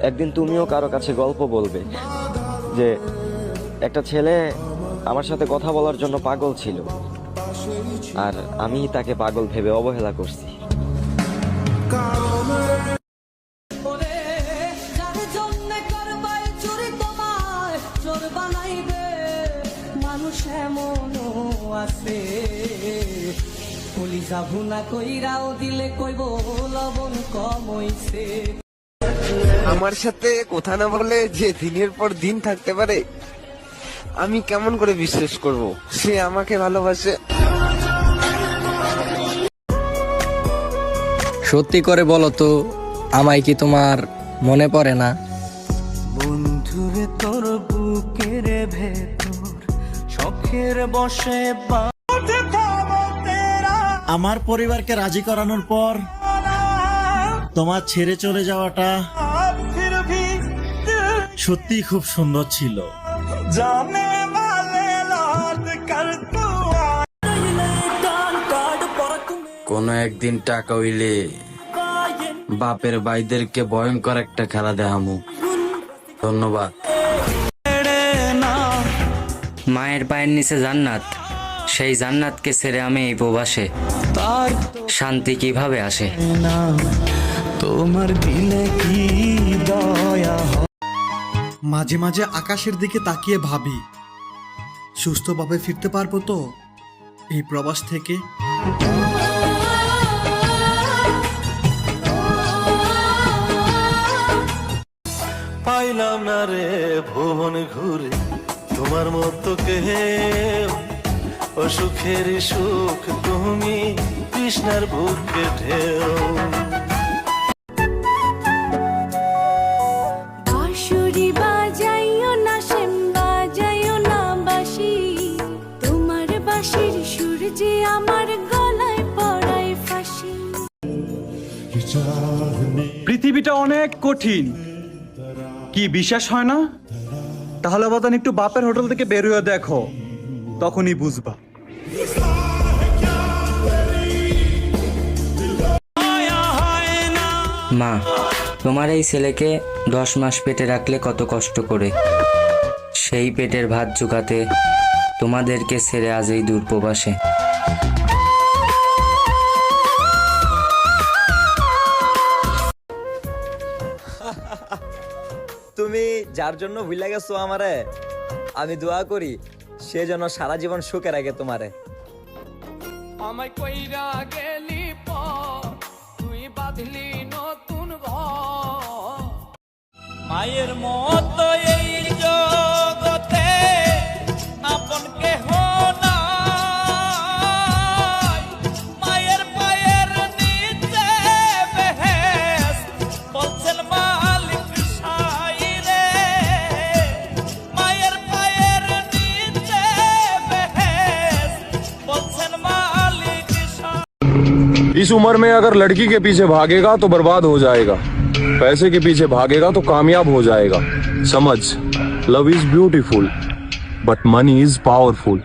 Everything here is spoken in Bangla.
একদিন তুমিও কারো কাছে গল্প বলবে যে একটা ছেলে আমার সাথে কথা বলার জন্য পাগল ছিল, আর আমি তাকে পাগল ভেবে অবহেলা করছি। মানুষ এমনও আছে, কলিজা ভুনা কইরাও দিলে কইব লবণ কম হইছে। আমার সাথে কথা না বলে যে দিনের পর দিন থাকতে পারে, আমি কেমন করে বিশ্বাস করব সে আমাকে ভালোবাসে? সত্যি করে বলো তো, আমায় কি তোমার মনে পড়ে না? বন্ধুরে তোর বুকের ভেতর শখের বসে আমার পরিবারকে রাজি করানোর পর তোমার ছেড়ে চলে যাওয়াটা সত্যি খুব সুন্দর ছিল। কোনো একদিন টাকা হইলে বাপের ভাইদেরকে ভয়ঙ্কর একটা খেলা দেখামু। ধন্যবাদ। মায়ের পায়ের নিচে জান্নাত, সেই জান্নাতকে ছেড়ে আমি এই প্রবাসে শান্তি কিভাবে আসে? তোমার দিলে কি দয়া। মাঝে মাঝে আকাশের দিকে তাকিয়ে ভাবি, সুস্থভাবে ফিরতে পারবো তো এই প্রবাস থেকে? পাইলাম না রে ভুবন ঘুরে তোমার মতো কেউ, অসুখের সুখ তুমি কৃষ্ণার বুকে ঢেউ। বাঁশুরি বাজাইও না, সেম বাজাইও না বাঁশি, তোমার বাঁশির সুর যে আমার গলায় পড়ায় ফাঁসি। পৃথিবীটা অনেক কঠিন, কি বিশ্বাস হয় না? তাহলে বাদান একটু বাপের হোটেল থেকে বের হয়ে দেখো, তখনই বুঝবা। মা, তোমার এই ছেলেকে 10 মাস পেটে রাখলে কত কষ্ট করে, সেই পেটের ভাত জোগাতে তোমাদেরকে ছেড়ে আজ এই দূর প্রবাসে। তুমি যার জন্য ভুলে গেছো আমারে, আমি দোয়া করি সে যেন সারা জীবন সুখে রাখে তোমারে। আমায় কইরা গেলি পর তুই বাঁধলি নতুন ঘর। মায়ের মতো এই জগতে আপন কেহ নাই, মায়ের পায়ের নিচে বেহেশত বলছেন মালিক সাইরে, মায়ের পায়ের নিচে বেহেশত বলছেন মালিক। इस उम्र में अगर लड़की के पीछे भागेगा तो बर्बाद हो जाएगा, पैसे के पीछे भागेगा तो कामयाब हो जाएगा। समझ, love is beautiful but money is powerful.